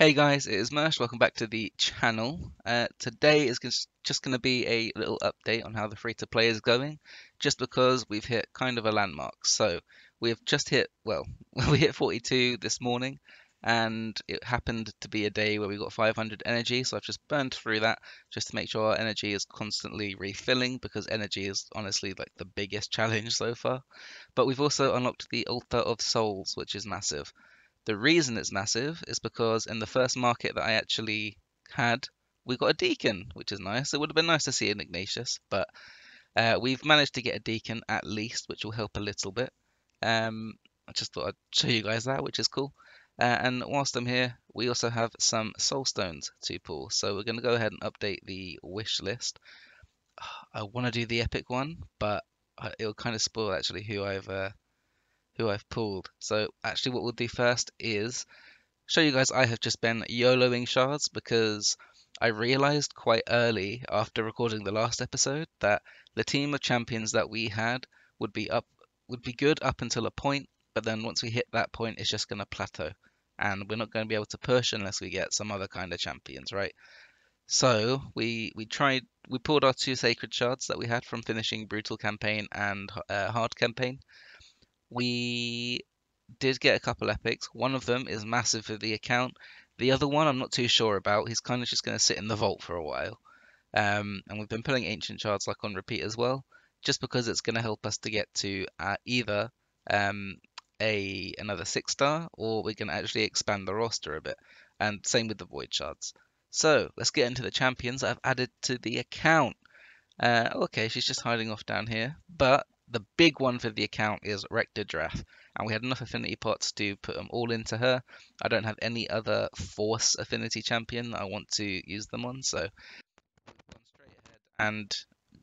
Hey guys, it is Mershdd. Welcome back to the channel. Today is just going to be a little update on how the free-to-play is going, just because we've hit kind of a landmark. So we have just hit, well, we hit 42 this morning, and it happened to be a day where we got 500 energy. So I've just burned through that just to make sure our energy is constantly refilling, because energy is honestly like the biggest challenge so far. But we've also unlocked the Altar of Souls, which is massive. The reason it's massive is because in the first market that I actually had, we got a deacon, which is nice. It would have been nice to see an Ignatius, but we've managed to get a deacon at least, which will help a little bit. I just thought I'd show you guys that, which is cool. And whilst I'm here, we also have some soul stones to pull. So we're going to go ahead and update the wish list. I want to do the epic one, but it'll kind of spoil actually who I've pulled. So actually what we'll do first is show you guys I have just been YOLOing shards, because I realized quite early after recording the last episode that the team of champions that we had would be good up until a point, but then once we hit that point it's just going to plateau and we're not going to be able to push unless we get some other kind of champions, right? So we pulled our two sacred shards that we had from finishing brutal campaign and hard campaign. We did get a couple epics. One of them is massive for the account. The other one I'm not too sure about. He's kind of just going to sit in the vault for a while. And we've been pulling ancient shards like on repeat as well, just because it's going to help us to get to either um, another 6-star, or we can actually expand the roster a bit. And same with the void shards. So let's get into the champions I've added to the account. Okay, she's just hiding off down here. But the big one for the account is Mershdd, and we had enough affinity pots to put them all into her. I don't have any other force affinity champion that I want to use them on, so gone straight ahead and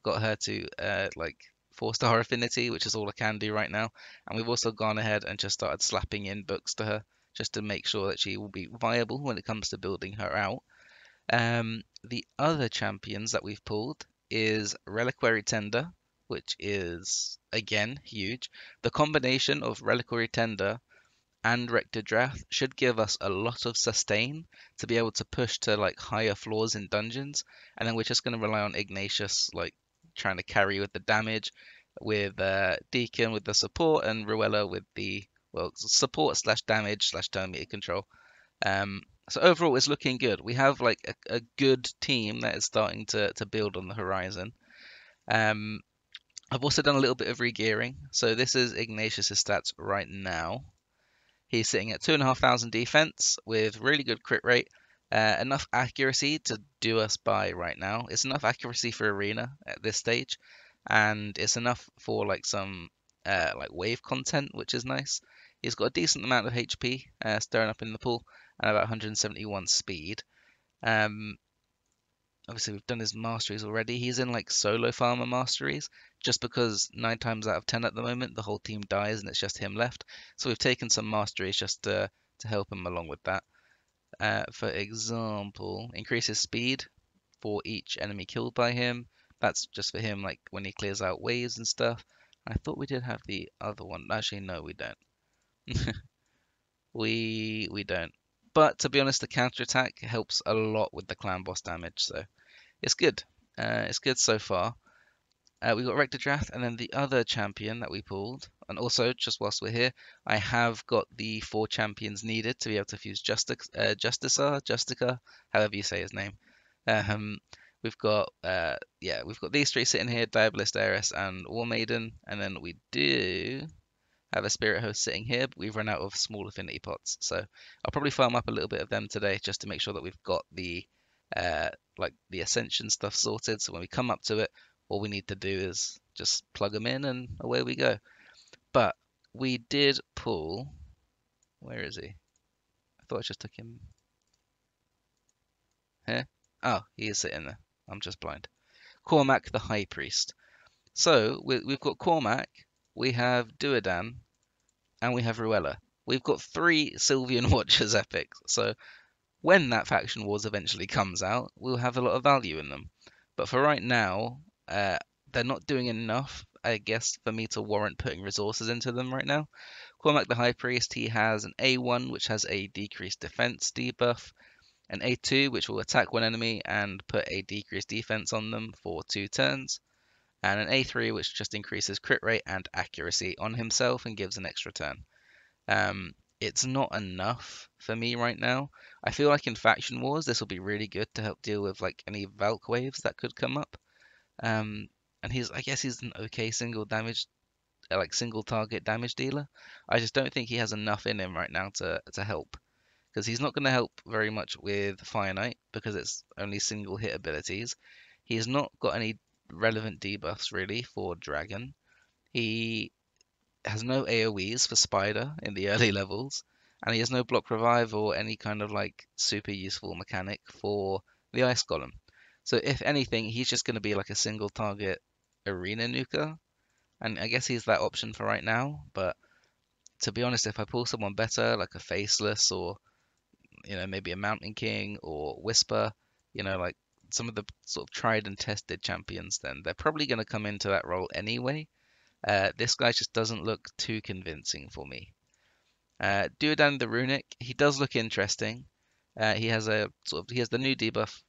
got her to like 4-star affinity, which is all I can do right now. And we've also gone ahead and just started slapping in books to her, just to make sure that she will be viable when it comes to building her out. The other champions that we've pulled is Reliquary Tender, which is again huge. The combination of Reliquary Tender and Mershdd should give us a lot of sustain to be able to push to like higher floors in dungeons, and then we're just going to rely on Ignatius like trying to carry with the damage, with Deacon with the support, and Ruella with the support slash damage slash turn meter control. Um, so overall, it's looking good. We have like a good team that is starting to build on the horizon. Um, I've also done a little bit of regearing. So this is Ignatius's stats right now. He's sitting at 2,500 defense with really good crit rate, enough accuracy to do us by right now. It's enough accuracy for arena at this stage, and it's enough for like some like wave content, which is nice. He's got a decent amount of HP stirring up in the pool, and about 171 speed. Um, Obviously we've done his masteries already. He's in like solo farmer masteries, just because 9 times out of 10 at the moment the whole team dies and it's just him left. So we've taken some masteries just to help him along with that. For example, increases speed for each enemy killed by him. That's just for him, like when he clears out waves and stuff. I thought we did have the other one. Actually, no, we don't. We don't. But to be honest, the counter attack helps a lot with the clan boss damage, so it's good. It's good so far. We got Mershdd, and then the other champion that we pulled. And also, just whilst we're here, I have got the 4 champions needed to be able to fuse Justica, however you say his name. Um, we've got these 3 sitting here: Diabolist, Heiress, and War Maiden. And then we do have a Spirit Host sitting here, but we've run out of small affinity pots. So I'll probably farm up a little bit of them today just to make sure that we've got the like the Ascension stuff sorted. So when we come up to it, all we need to do is just plug them in and away we go. But we did pull. Where is he? I thought I just took him here. Oh, he is sitting there. I'm just blind. Cormac the High Priest. So we've got Cormac, we have Duodan, and we have Ruella. We've got 3 Sylvian Watchers epics. So when that faction wars eventually comes out, we'll have a lot of value in them. But for right now, they're not doing enough, I guess, for me to warrant putting resources into them right now. Cormac the High Priest, he has an A1, which has a decreased defense debuff, an A2, which will attack one enemy and put a decreased defense on them for 2 turns, and an A3, which just increases crit rate and accuracy on himself and gives an extra turn. It's not enough for me right now. I feel like in Faction Wars, this will be really good to help deal with like any Valk waves that could come up. Um, and I guess he's an okay single damage, like single target damage dealer. I just don't think he has enough in him right now to help, because he's not going to help very much with Fire Knight because it's only single hit abilities. He has not got any relevant debuffs really for Dragon. He has no AoEs for Spider in the early levels, and he has no block revive or any kind of like super useful mechanic for the Ice Golem. So if anything, he's just going to be like a single target arena nuker, and I guess he's that option for right now. But to be honest, if I pull someone better, like a Faceless or maybe a Mountain King or Whisper, like some of the sort of tried and tested champions, then they're probably going to come into that role anyway. This guy just doesn't look too convincing for me. Duodan the Runic, he does look interesting. He has the new debuff,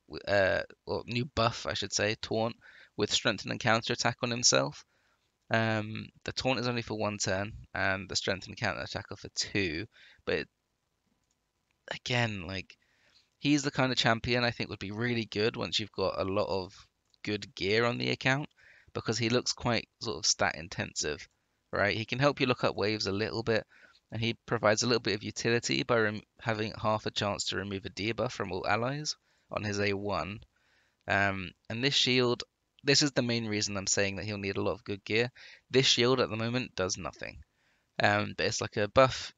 or new buff, I should say, Taunt with strength and counter attack on himself. The Taunt is only for 1 turn, and the strength and counter attack are for 2. But again, like he's the kind of champion I think would be really good once you've got a lot of good gear on the account, because he looks quite sort of stat intensive, right? He can help you look up waves a little bit, and he provides a little bit of utility by having half a chance to remove a debuff from all allies on his A1. And this shield, this is the main reason I'm saying that he'll need a lot of good gear. This shield at the moment does nothing. But it's like a buff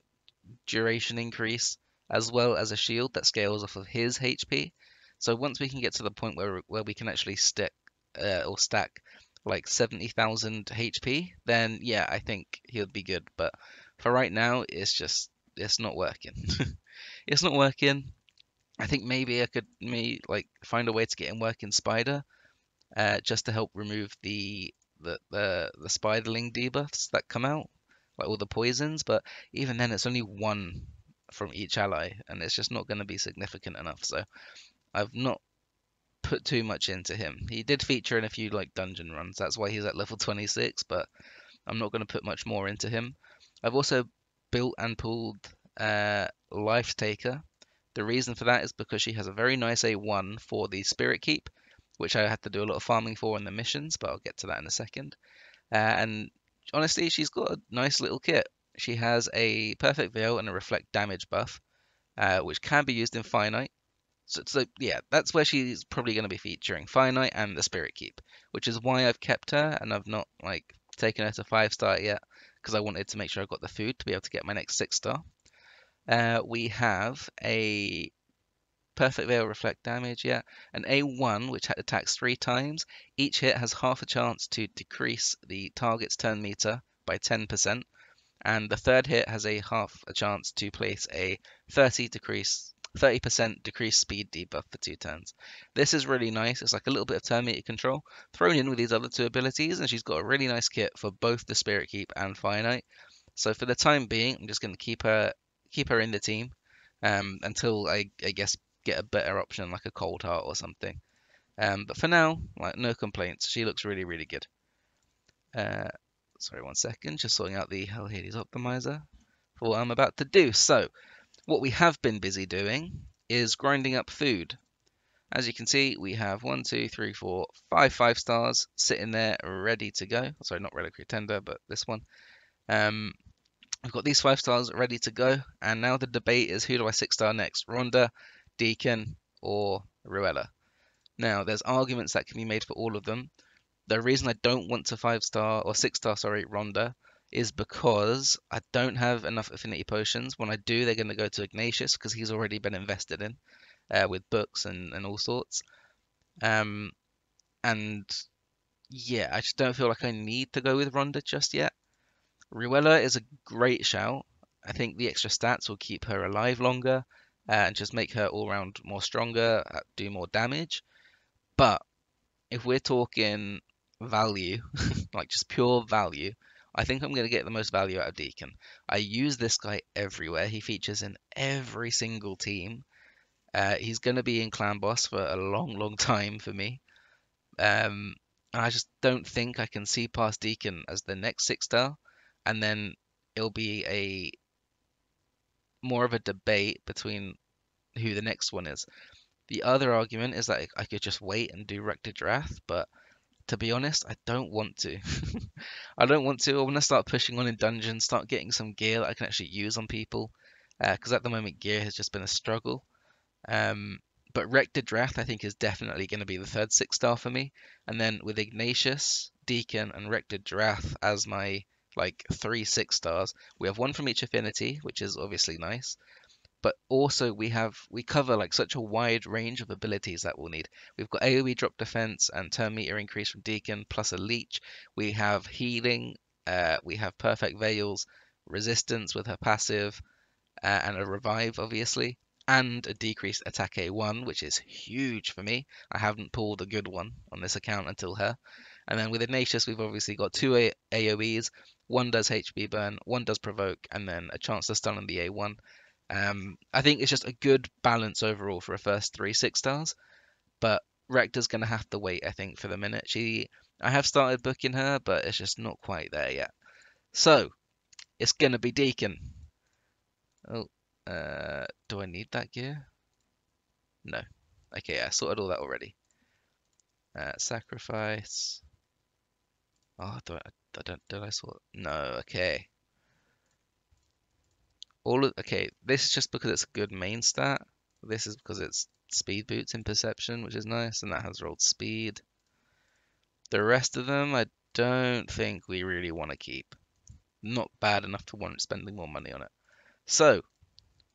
duration increase as well as a shield that scales off of his HP. So once we can get to the point where we can actually stick or stack like 70,000 HP, then yeah, I think he would be good. But for right now, it's not working. It's not working. I think maybe I could find a way to get him working Spider, just to help remove the spiderling debuffs that come out, like all the poisons. But even then, it's only 1 from each ally, and it's just not going to be significant enough. So I've not put too much into him. He did feature in a few like dungeon runs. That's why he's at level 26, but I'm not going to put much more into him. I've also built and pulled Life Taker. The reason for that is because she has a very nice A1 for the Spirit Keep, which I had to do a lot of farming for in the missions, but I'll get to that in a second. And honestly, she's got a nice little kit. She has a Perfect Veil and a Reflect Damage buff, which can be used in Finite. So yeah, that's where she's probably going to be featuring, Finite and the Spirit Keep, which is why I've kept her and I've not taken her to 5-star yet, because I wanted to make sure I got the food to be able to get my next 6-star. We have a Perfect Veil Reflect Damage, yeah. An A1, which attacks 3 times. Each hit has half a chance to decrease the target's turn meter by 10%. And the third hit has a half a chance to place a 30% decreased speed debuff for 2 turns. This is really nice. It's like a little bit of turn meter control thrown in with these other 2 abilities, and she's got a really nice kit for both the Spirit Keep and Finite. So for the time being, I'm just going to keep her in the team, until I guess get a better option like a Cold Heart or something. But for now, no complaints. She looks really, really good. Sorry, 1 second. Just sorting out the Hell Hades optimizer for what I'm about to do. So what we have been busy doing is grinding up food. As you can see, we have 1, 2, 3, 4, 5 5-stars sitting there ready to go. Sorry, not Relic Tender, but this one. We've got these 5-stars ready to go, and now the debate is, who do I 6-star next? Rhonda, Deacon, or Ruella? Now, there's arguments that can be made for all of them. The reason I don't want to 5-star or 6-star, Rhonda, is because I don't have enough affinity potions. When I do, they're going to go to Ignatius because he's already been invested in with books and all sorts. And yeah, I just don't feel like I need to go with Rhonda just yet. Ruella is a great shout. I think the extra stats will keep her alive longer and just make her all round more stronger, do more damage. But if we're talking value, like just pure value, I think I'm going to get the most value out of Deacon. I use this guy everywhere. He features in every single team. He's going to be in Clan Boss for a long, long time for me. And I just don't think I can see past Deacon as the next 6-star, and then it'll be a more of a debate between who the next one is. The other argument is that I could just wait and do Rector Drath, but to be honest, I don't want to. I don't want to. I want to start pushing on in dungeons, start getting some gear that I can actually use on people, because at the moment gear has just been a struggle. Um, but Rector Drath, I think, is definitely going to be the third 6-star for me. And then with Ignatius, Deacon, and Rector Drath as my like 3 6-stars, we have one from each affinity, which is obviously nice. But also we cover like such a wide range of abilities that we'll need. We've got AoE drop defense and turn meter increase from Deacon, plus a leech. We have healing. We have perfect veils, resistance with her passive, and a revive, obviously, and a decreased attack A1, which is huge for me. I haven't pulled a good one on this account until her. And then with Ignatius, we've obviously got two AoEs. One does HP burn, one does provoke, and then a chance to stun on the A1. I think it's just a good balance overall for a first 3 6-stars, but Rector's going to have to wait, I think, for the minute. I have started booking her, but it's just not quite there yet. So, it's going to be Deacon. Oh, do I need that gear? No. Okay, I sorted all that already. Sacrifice. Oh, did I sort? No, okay. Okay, this is just because it's a good main stat. This is because it's speed boots in perception, which is nice, and that has rolled speed. The rest of them, I don't think we really want to keep. Not bad enough to warrant spending more money on it. So,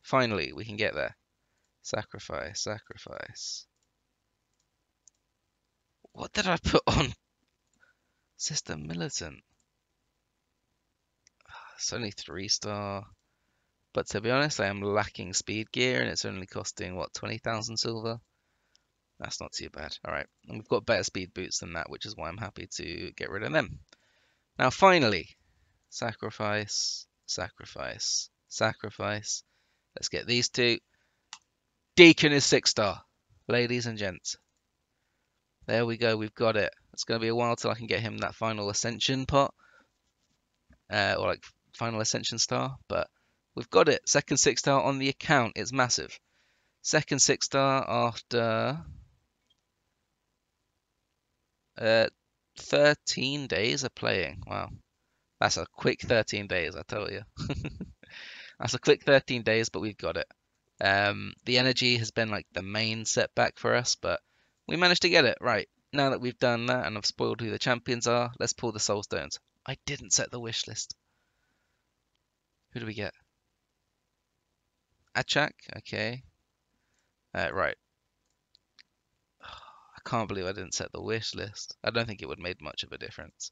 finally, we can get there. Sacrifice, sacrifice. What did I put on? Sister Militant. It's only 3-star. But to be honest, I am lacking speed gear, and it's only costing, what, 20,000 silver? That's not too bad. Alright, and we've got better speed boots than that, which is why I'm happy to get rid of them. Now, finally, sacrifice, sacrifice, sacrifice. Let's get these two. Deacon is 6-star. Ladies and gents. There we go, we've got it. It's going to be a while till I can get him that final ascension pot. Or like final ascension star, but we've got it. Second 6-star on the account. It's massive. Second 6-star after 13 days of playing. Wow. That's a quick 13 days, I tell you. That's a quick 13 days, but we've got it. The energy has been like the main setback for us, but we managed to get it. Right, now that we've done that and I've spoiled who the champions are, let's pull the soul stones. I didn't set the wish list. Who do we get? Achak? Okay. Right. I can't believe I didn't set the wish list. I don't think it would have made much of a difference.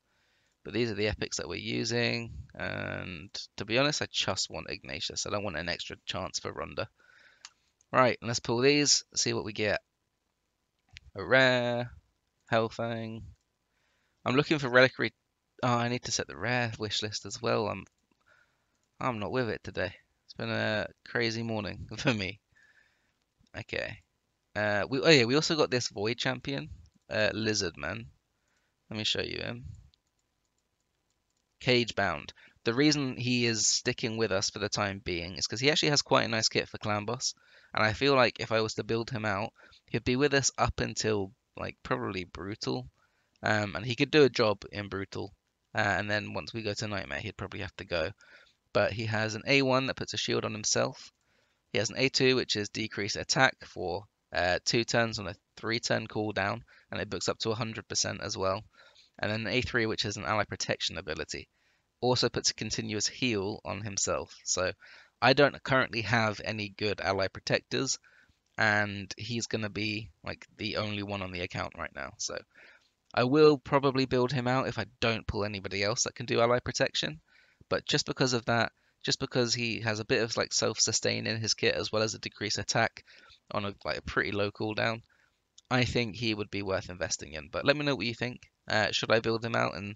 But these are the epics that we're using, and to be honest, I just want Ignatius. I don't want an extra chance for Ronda. Right, let's pull these, see what we get. A rare, Hellfang. I'm looking for reliquary. Oh, I need to set the rare wish list as well. I'm not with it today. It's been a crazy morning for me. Okay. We also got this Void Champion, Lizard Man. Let me show you him. Cage Bound. The reason he is sticking with us for the time being is because he actually has quite a nice kit for Clan Boss, and I feel like if I was to build him out, he'd be with us up until like probably Brutal, and he could do a job in Brutal, and then once we go to Nightmare, he'd probably have to go. But he has an A1 that puts a shield on himself. He has an A2 which is decreased attack for 2 turns on a 3-turn cooldown, and it books up to 100% as well. And then an A3 which is an ally protection ability. Also puts a continuous heal on himself. So I don't currently have any good ally protectors, and he's going to be like the only one on the account right now. So I will probably build him out if I don't pull anybody else that can do ally protection. But just because of that, just because he has a bit of like self-sustain in his kit as well as a decreased attack on a pretty low cooldown, I think he would be worth investing in. But let me know what you think. Should I build him out and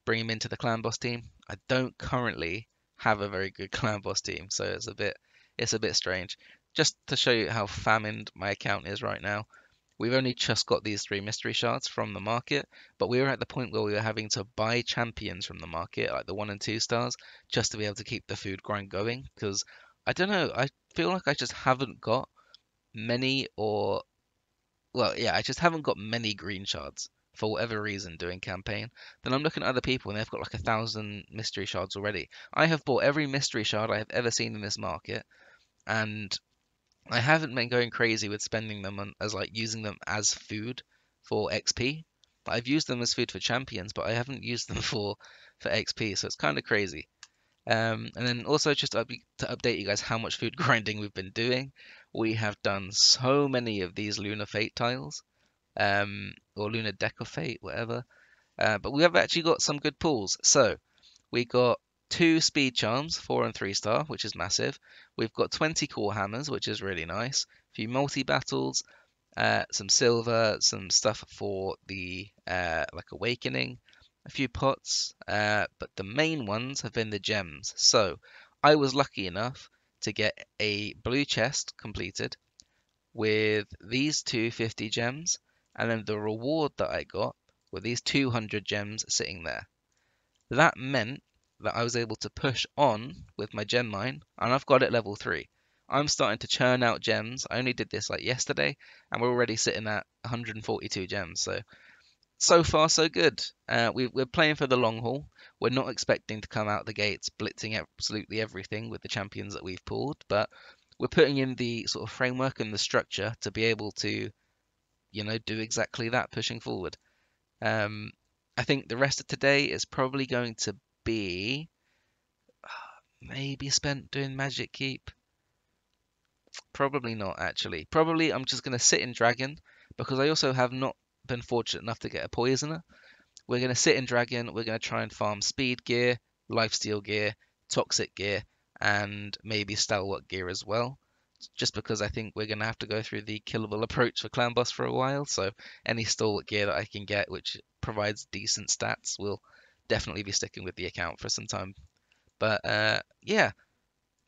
bring him into the clan boss team? I don't currently have a very good clan boss team, so it's a bit strange. Just to show you how famined my account is right now, we've only just got these 3 mystery shards from the market, but we were at the point where we were having to buy champions from the market, like the 1 and 2 stars, just to be able to keep the food grind going. Because I don't know, I feel like I just haven't got many, or well, yeah, I just haven't got many green shards for whatever reason doing campaign. Then I'm looking at other people and they've got like 1,000 mystery shards already. I have bought every mystery shard I have ever seen in this market, and I haven't been going crazy with spending them on, as like using them as food for XP. I've used them as food for champions, but I haven't used them for XP, so it's kind of crazy. And then also just to update you guys how much food grinding we've been doing. We have done so many of these Lunar Fate tiles, or Lunar Deck of Fate, whatever. But we have actually got some good pulls. So we got 2 speed charms, 4 and 3 star, which is massive. We've got 20 core hammers, which is really nice. A few multi battles, some silver, some stuff for the like awakening, a few pots, but the main ones have been the gems. So I was lucky enough to get a blue chest completed with these 250 gems, and then the reward that I got were these 200 gems sitting there. That meant that I was able to push on with my gem mine, and I've got it level 3. I'm starting to churn out gems. I only did this like yesterday, and we're already sitting at 142 gems. So far, so good. We're playing for the long haul. We're not expecting to come out the gates blitzing absolutely everything with the champions that we've pulled, but we're putting in the sort of framework and the structure to be able to, do exactly that pushing forward. Um, I think the rest of today is probably going to be maybe spent doing Magic Keep. Probably not, actually. Probably I'm just going to sit in Dragon because I also have not been fortunate enough to get a Poisoner. We're going to sit in Dragon. We're going to try and farm Speed gear, Lifesteal gear, Toxic gear, and maybe Stalwart gear as well. Just because I think we're going to have to go through the killable approach for Clan Boss for a while. So any Stalwart gear that I can get, which provides decent stats, will definitely be sticking with the account for some time. But yeah,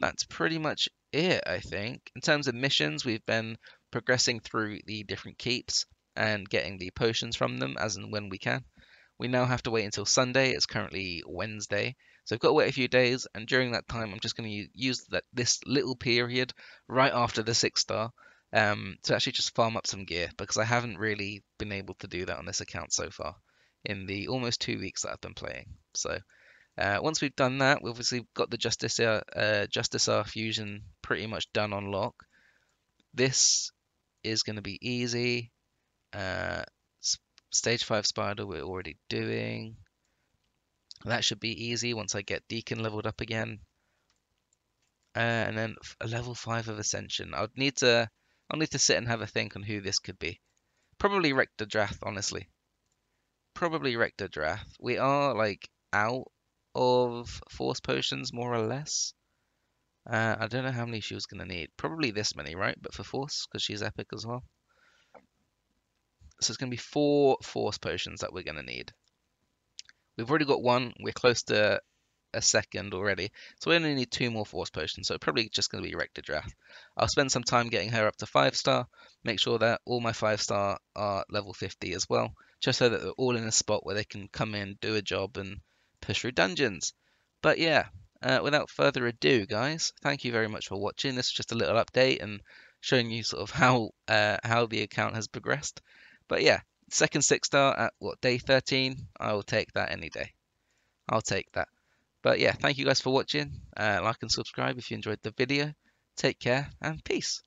that's pretty much it, I think. In terms of missions, we've been progressing through the different keeps and getting the potions from them as and when we can. We now have to wait until Sunday. It's currently Wednesday. So I've got to wait a few days, and during that time, I'm just going to use this little period right after the 6 star to actually just farm up some gear, because I haven't really been able to do that on this account so far in the almost 2 weeks that I've been playing. So once we've done that, we've obviously got the Justicar fusion pretty much done on lock. This is going to be easy. Uh, Stage 5 Spider we're already doing. That should be easy once I get Deacon leveled up again. And then a level 5 of Ascension. I'll need to sit and have a think on who this could be. Probably Rector Drath, honestly. Probably Rector Drath. We are like out of Force Potions, more or less. I don't know how many she was going to need. Probably this many, right? But for Force, because she's epic as well. So it's going to be 4 Force Potions that we're going to need. We've already got 1. We're close to a second already. So we only need 2 more Force Potions. So probably just going to be Rector Drath. I'll spend some time getting her up to 5-star. Make sure that all my 5-star are level 50 as well. Just so that they're all in a spot where they can come in, do a job, and push through dungeons. But yeah, without further ado, guys, thank you very much for watching. This is just a little update and showing you sort of how the account has progressed. But yeah, second 6-star at day 13. I will take that any day. I'll take that. But yeah, thank you guys for watching. Like and subscribe if you enjoyed the video. Take care and peace.